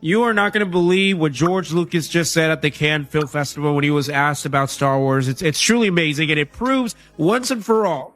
You are not going to believe what George Lucas just said at the Cannes Film Festival when he was asked about Star Wars. It's truly amazing, and it proves once and for all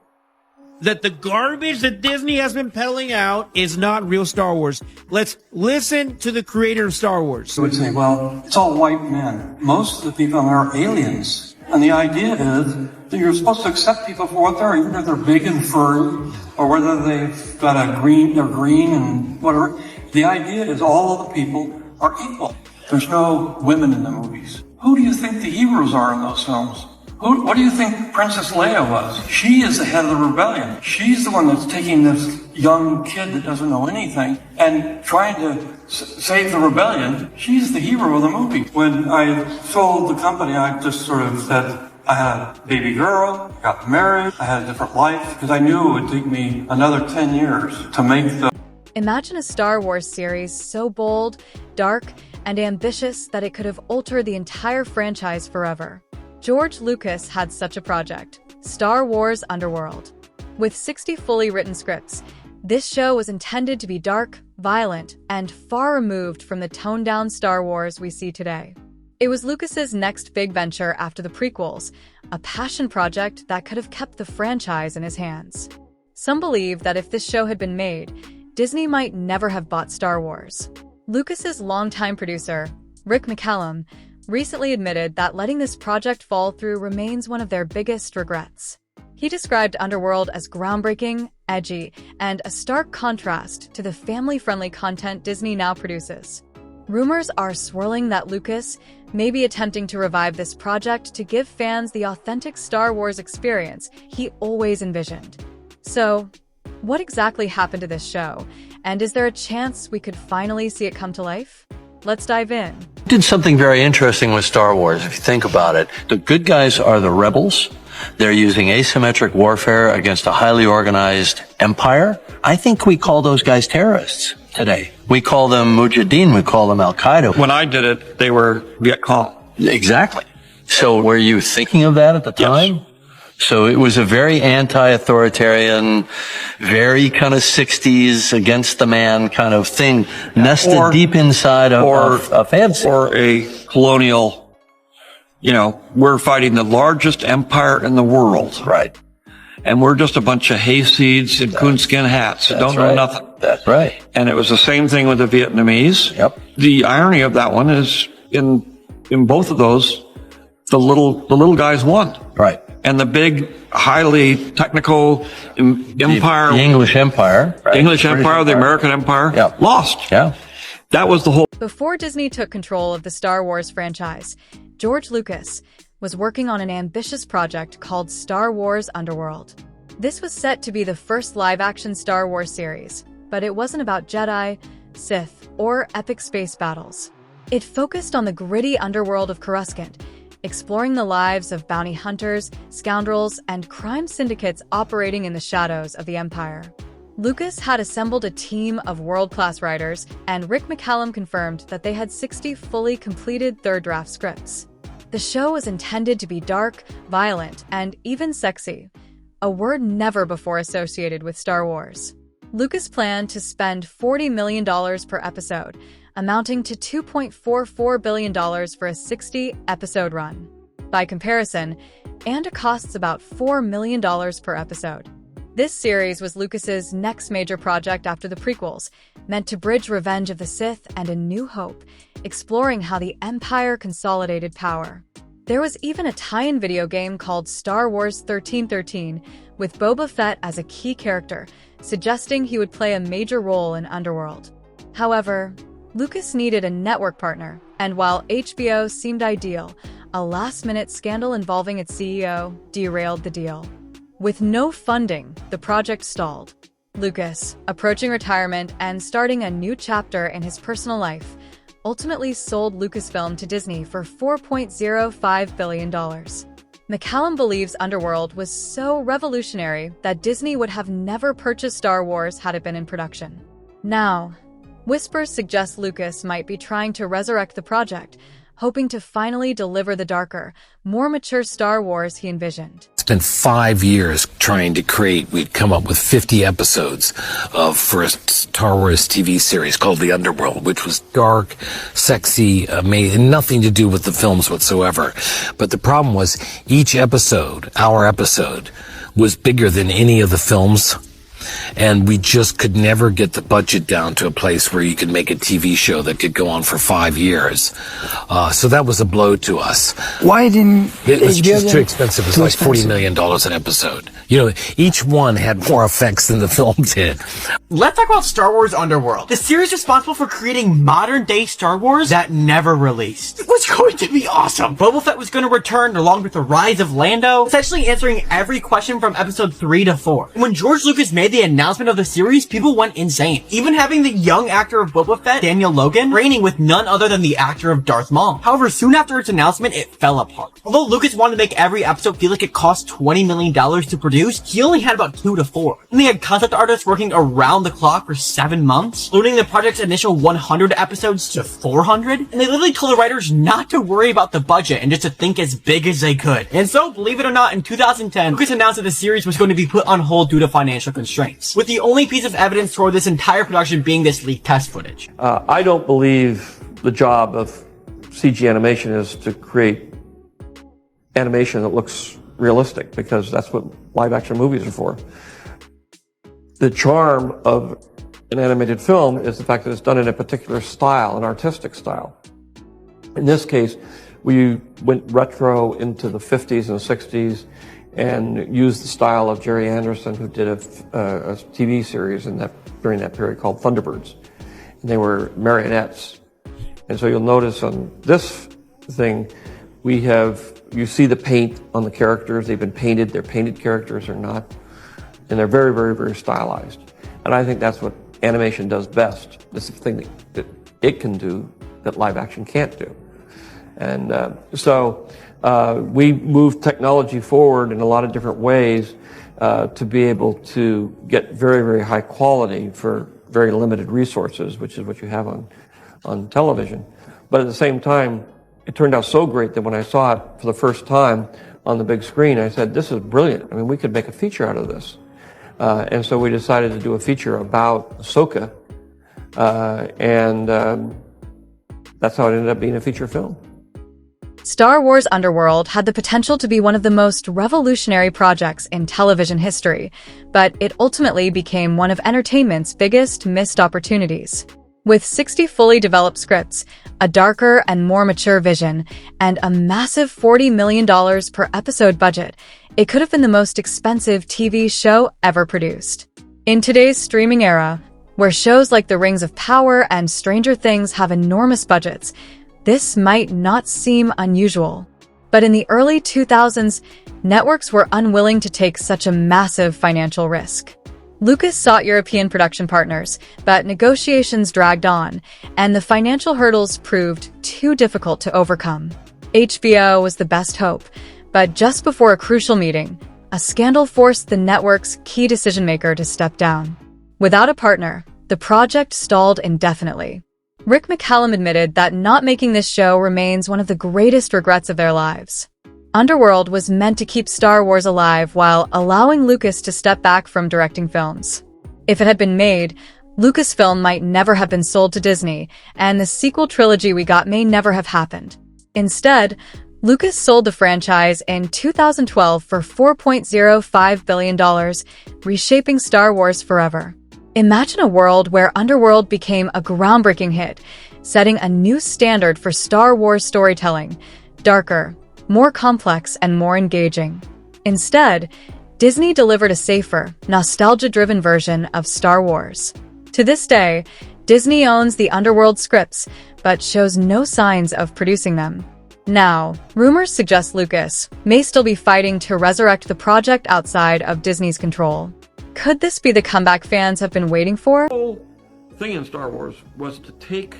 that the garbage that Disney has been peddling out is not real Star Wars. Let's listen to the creator of Star Wars. I would say, well, it's all white men. Most of the people are aliens. And the idea is that you're supposed to accept people for what they are, even if they're big and furry, or whether they've got they're green and whatever. The idea is all of the people are equal. There's no women in the movies. Who do you think the heroes are in those films? What do you think Princess Leia was? She is the head of the rebellion. She's the one that's taking this young kid that doesn't know anything and trying to save the rebellion. She's the hero of the movie. When I sold the company, I just sort of said, I had a baby girl, got married, I had a different life, because I knew it would take me another 10 years to make the... Imagine a Star Wars series so bold, dark, and ambitious that it could have altered the entire franchise forever. George Lucas had such a project, Star Wars Underworld. With 60 fully written scripts, this show was intended to be dark, violent, and far removed from the toned-down Star Wars we see today. It was Lucas's next big venture after the prequels, a passion project that could have kept the franchise in his hands. Some believe that if this show had been made, Disney might never have bought Star Wars. Lucas's longtime producer, Rick McCallum, recently admitted that letting this project fall through remains one of their biggest regrets. He described Underworld as groundbreaking, edgy, and a stark contrast to the family-friendly content Disney now produces. Rumors are swirling that Lucas may be attempting to revive this project to give fans the authentic Star Wars experience he always envisioned. So, what exactly happened to this show? And is there a chance we could finally see it come to life? Let's dive in. Did something very interesting with Star Wars, if you think about it. The good guys are the rebels. They're using asymmetric warfare against a highly organized empire. I think we call those guys terrorists today. We call them Mujahideen, we call them Al-Qaeda. When I did it, they were Viet Cong. Exactly. So were you thinking of that at the time? Yes. So it was a very anti-authoritarian, very kind of 60s against the man kind of thing, nested deep inside of a fantasy. Or a colonial, we're fighting the largest empire in the world. Right. And we're just a bunch of hayseeds in coonskin hats that don't know nothing. That's right. And it was the same thing with the Vietnamese. Yep. The irony of that one is in both of those, the little guys won. Right. And the big, highly technical empire, the English Empire, right? The English Empire, the American Empire, lost. Yeah. That was the whole. Before Disney took control of the Star Wars franchise, George Lucas was working on an ambitious project called Star Wars Underworld. This was set to be the first live-action Star Wars series, but it wasn't about Jedi, Sith, or epic space battles. It focused on the gritty underworld of Coruscant, exploring the lives of bounty hunters, scoundrels, and crime syndicates operating in the shadows of the Empire. Lucas had assembled a team of world-class writers, and Rick McCallum confirmed that they had 60 fully completed third-draft scripts. The show was intended to be dark, violent, and even sexy, a word never before associated with Star Wars. Lucas planned to spend $40 million per episode, amounting to $2.44 billion for a 60-episode run. By comparison, Anda costs about $4 million per episode. This series was Lucas's next major project after the prequels, meant to bridge Revenge of the Sith and A New Hope, exploring how the Empire consolidated power. There was even a tie-in video game called Star Wars 1313, with Boba Fett as a key character, suggesting he would play a major role in Underworld. However, Lucas needed a network partner, and while HBO seemed ideal, a last-minute scandal involving its CEO derailed the deal. With no funding, the project stalled. Lucas, approaching retirement and starting a new chapter in his personal life, ultimately sold Lucasfilm to Disney for $4.05 billion. McCallum believes Underworld was so revolutionary that Disney would have never purchased Star Wars had it been in production. Now, whispers suggest Lucas might be trying to resurrect the project, hoping to finally deliver the darker, more mature Star Wars he envisioned. Spent 5 years trying to create. We'd come up with 50 episodes for a Star Wars TV series called The Underworld, which was dark, sexy, amazing, nothing to do with the films whatsoever. But the problem was each episode, our episode, was bigger than any of the films. And we just could never get the budget down to a place where you could make a TV show that could go on for 5 years. So that was a blow to us. Why didn't it was they just give too it expensive? It was too like $40 expensive? million an episode. You know, each one had more effects than the film did. Let's talk about Star Wars Underworld, the series responsible for creating modern-day Star Wars that never released. It was going to be awesome. Boba Fett was going to return along with the rise of Lando, essentially answering every question from episode 3 to 4. When George Lucas made the announcement of the series, people went insane. Even having the young actor of Boba Fett, Daniel Logan, reigning with none other than the actor of Darth Maul. However, soon after its announcement, it fell apart. Although Lucas wanted to make every episode feel like it cost $20 million to produce, he only had about 2 to 4. And they had concept artists working around the clock for 7 months, loading the project's initial 100 episodes to 400, and they literally told the writers not to worry about the budget and just to think as big as they could. And so, believe it or not, in 2010, Lucas announced that the series was going to be put on hold due to financial constraints, with the only piece of evidence for this entire production being this leaked test footage. I don't believe the job of CG animation is to create animation that looks realistic, because that's what live action movies are for. The charm of an animated film is the fact that it's done in a particular style, an artistic style. In this case, we went retro into the 50s and 60s and used the style of Jerry Anderson, who did a TV series during that period called Thunderbirds. And they were marionettes. And so you'll notice on this thing, you see the paint on the characters. They've been painted. They're painted characters or not. And they're very, very, very stylized. And I think that's what animation does best. This is the thing that it can do that live action can't do. And we moved technology forward in a lot of different ways to be able to get very, very high quality for very limited resources, which is what you have on television. But at the same time, it turned out so great that when I saw it for the first time on the big screen, I said, this is brilliant. I mean, we could make a feature out of this. And so we decided to do a feature about Ahsoka, and that's how it ended up being a feature film. Star Wars Underworld had the potential to be one of the most revolutionary projects in television history, but it ultimately became one of entertainment's biggest missed opportunities. With 60 fully developed scripts, a darker and more mature vision, and a massive $40 million per episode budget, it could have been the most expensive TV show ever produced. In today's streaming era, where shows like The Rings of Power and Stranger Things have enormous budgets, this might not seem unusual. But in the early 2000s, networks were unwilling to take such a massive financial risk. Lucas sought European production partners, but negotiations dragged on, and the financial hurdles proved too difficult to overcome. HBO was the best hope, but just before a crucial meeting, a scandal forced the network's key decision-maker to step down. Without a partner, the project stalled indefinitely. Rick McCallum admitted that not making this show remains one of the greatest regrets of their lives. Underworld was meant to keep Star Wars alive while allowing Lucas to step back from directing films. If it had been made, Lucasfilm might never have been sold to Disney, and the sequel trilogy we got may never have happened. Instead, Lucas sold the franchise in 2012 for $4.05 billion, reshaping Star Wars forever. Imagine a world where Underworld became a groundbreaking hit, setting a new standard for Star Wars storytelling, darker, more complex, and more engaging. Instead, Disney delivered a safer, nostalgia-driven version of Star Wars. To this day, Disney owns the Underworld scripts, but shows no signs of producing them. Now, rumors suggest Lucas may still be fighting to resurrect the project outside of Disney's control. Could this be the comeback fans have been waiting for? The whole thing in Star Wars was to take,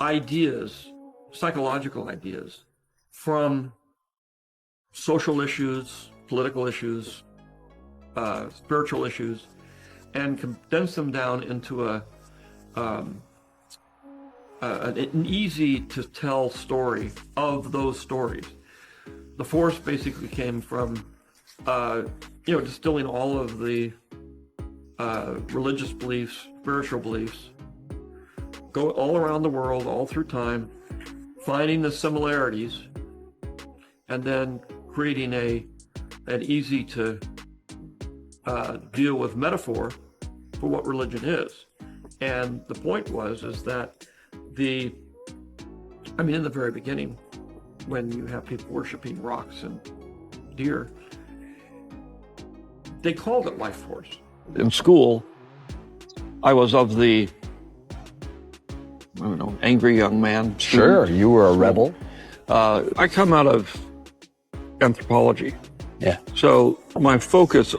ideas, psychological ideas, from social issues, political issues, spiritual issues, and condense them down into a an easy to tell story of those stories. The Force basically came from, distilling all of the religious beliefs, spiritual beliefs, go all around the world, all through time, finding the similarities, and then creating an easy to deal with metaphor for what religion is. And the point is that in the very beginning, when you have people worshiping rocks and deer, they called it life force. In school, I was of the, angry young man. Sure, you were a rebel. I come out of anthropology. Yeah. So my focus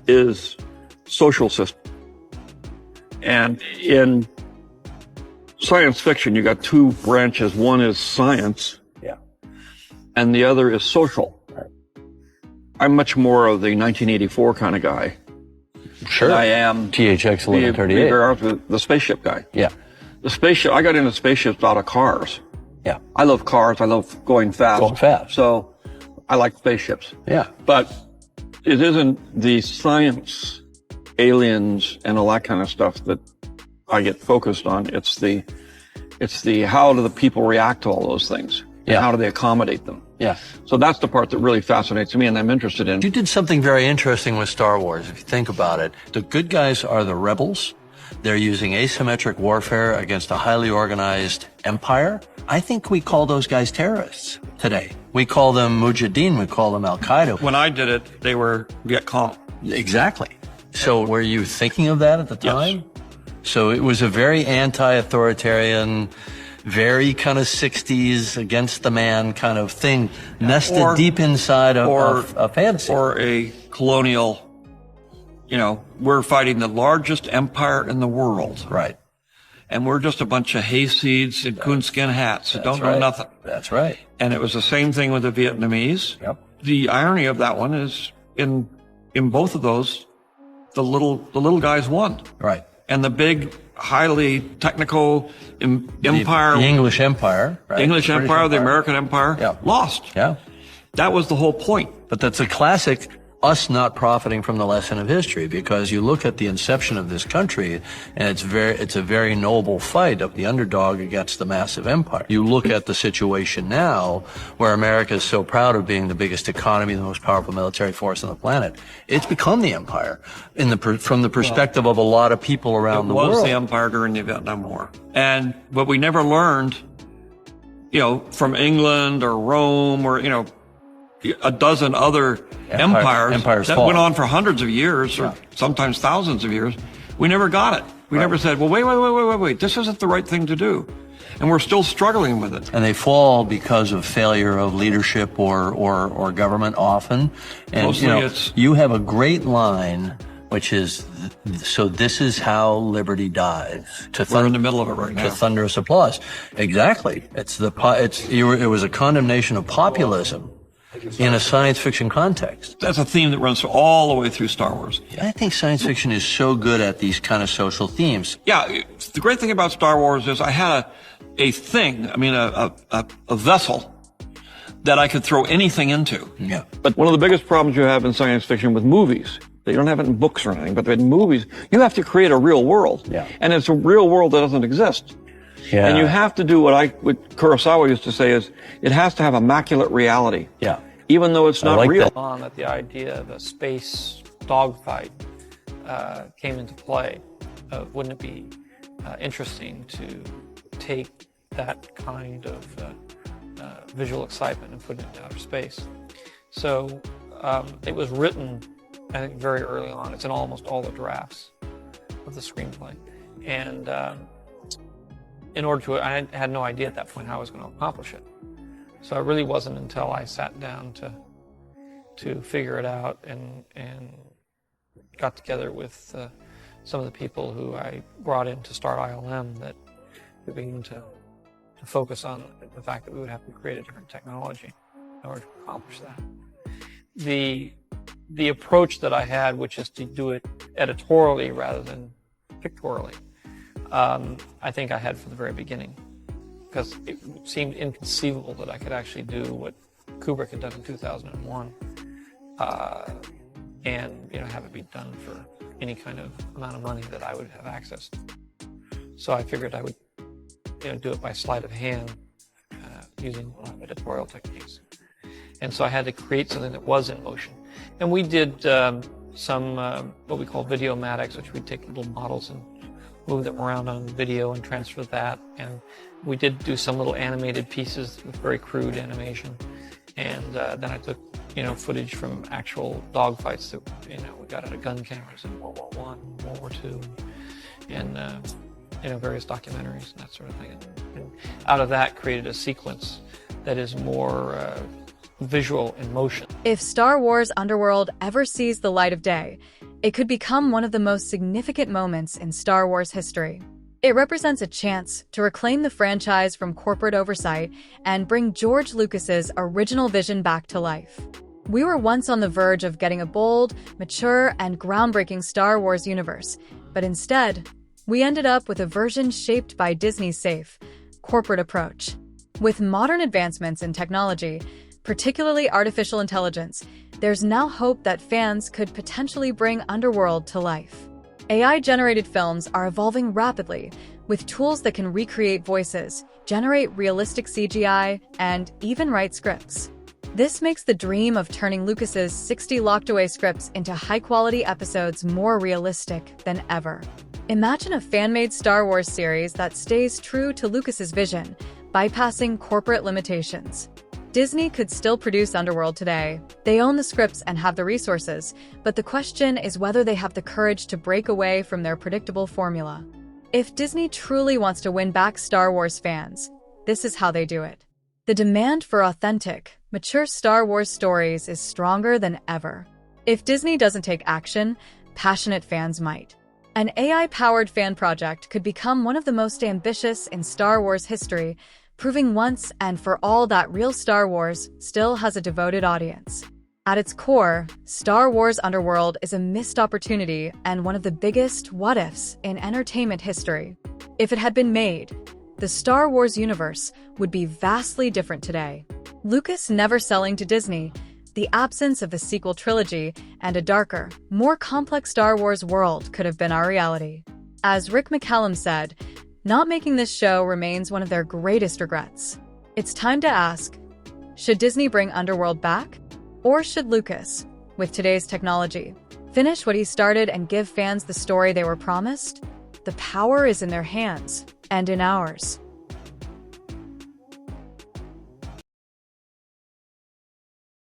is social system. And in science fiction, you got two branches. One is science. Yeah. And the other is social. Right. I'm much more of the 1984 kind of guy. Sure. I am THX 1138. The spaceship guy. Yeah. The spaceship, I got into spaceships out of cars. Yeah. I love cars. I love going fast. Going fast. So I like spaceships. Yeah. But it isn't the science, aliens, and all that kind of stuff that I get focused on. It's the how do the people react to all those things? Yeah. And how do they accommodate them? Yeah. So that's the part that really fascinates me and I'm interested in. You did something very interesting with Star Wars, if you think about it. The good guys are the rebels. They're using asymmetric warfare against a highly organized empire. I think we call those guys terrorists today. We call them Mujahideen. We call them Al-Qaeda. When I did it, they were Viet Cong. Exactly. So were you thinking of that at the time? Yes. So it was a very anti-authoritarian, very kind of 60s against the man kind of thing, nested deep inside of a fantasy. Or a colonial, we're fighting the largest empire in the world. Right. And we're just a bunch of hayseeds in coonskin hats that don't know nothing. That's right. And it was the same thing with the Vietnamese. Yep. The irony of that one is in both of those, the little guys won. Right. And the big, highly technical empire, the English Empire, right? the English British Empire, the American Empire, lost. Yeah. That was the whole point. But that's a classic us not profiting from the lesson of history, because you look at the inception of this country and it's a very noble fight of the underdog against the massive empire. You look at the situation now where America is so proud of being the biggest economy, the most powerful military force on the planet. It's become the empire from the perspective of a lot of people around the world. It was the empire during the Vietnam War. But we never learned, from England or Rome or, a dozen other empires that went on for hundreds of years or sometimes thousands of years. We never got it. We never said, well, wait, this isn't the right thing to do. And we're still struggling with it. And they fall because of failure of leadership or government often. And mostly you have a great line, which is, so this is how liberty dies. We're in the middle of it right now. To thunderous applause. Exactly. It was a condemnation of populism in a science fiction context. That's a theme that runs all the way through Star Wars. I think science fiction is so good at these kind of social themes. Yeah, the great thing about Star Wars is I had a vessel that I could throw anything into. Yeah. But one of the biggest problems you have in science fiction with movies, they don't have it in books or anything, but in movies, you have to create a real world. Yeah. And it's a real world that doesn't exist. Yeah. And you have to do what Kurosawa used to say is, it has to have immaculate reality. Yeah. Even though it's not like real. That the idea of a space dogfight came into play. Wouldn't it be interesting to take that kind of visual excitement and put it into outer space? So it was written, I think, very early on. It's in almost all the drafts of the screenplay. And I had no idea at that point how I was going to accomplish it. So it really wasn't until I sat down to figure it out and got together with some of the people who I brought in to start ILM that we began to focus on the fact that we would have to create a different technology in order to accomplish that. The approach that I had, which is to do it editorially rather than pictorially, I think I had from the very beginning, because it seemed inconceivable that I could actually do what Kubrick had done in 2001, and have it be done for any kind of amount of money that I would have access to. So I figured I would do it by sleight of hand, using editorial techniques. And so I had to create something that was in motion. And we did some what we call videomatics, which we'd take little models and move them around on video and transfer that. And we did do some little animated pieces with very crude animation. And then I took footage from actual dogfights that we got out of gun cameras in World War I, World War II, and various documentaries and that sort of thing. And out of that created a sequence that is more visual in motion. If Star Wars Underworld ever sees the light of day, it could become one of the most significant moments in Star Wars history. It represents a chance to reclaim the franchise from corporate oversight and bring George Lucas's original vision back to life. We were once on the verge of getting a bold, mature, and groundbreaking Star Wars universe, but instead, we ended up with a version shaped by Disney's safe, corporate approach. With modern advancements in technology, particularly artificial intelligence, there's now hope that fans could potentially bring Underworld to life. AI-generated films are evolving rapidly, with tools that can recreate voices, generate realistic CGI, and even write scripts. This makes the dream of turning Lucas's 60 locked-away scripts into high-quality episodes more realistic than ever. Imagine a fan-made Star Wars series that stays true to Lucas's vision, bypassing corporate limitations. Disney could still produce Underworld today. They own the scripts and have the resources, but the question is whether they have the courage to break away from their predictable formula. If Disney truly wants to win back Star Wars fans, this is how they do it. The demand for authentic, mature Star Wars stories is stronger than ever. If Disney doesn't take action, passionate fans might. An AI-powered fan project could become one of the most ambitious in Star Wars history, proving once and for all that real Star Wars still has a devoted audience. At its core, Star Wars Underworld is a missed opportunity and one of the biggest what-ifs in entertainment history. If it had been made, the Star Wars universe would be vastly different today. Lucas never selling to Disney, the absence of the sequel trilogy, and a darker, more complex Star Wars world could have been our reality. As Rick McCallum said, not making this show remains one of their greatest regrets. It's time to ask, should Disney bring Underworld back? Or should Lucas, with today's technology, finish what he started and give fans the story they were promised? The power is in their hands, and in ours.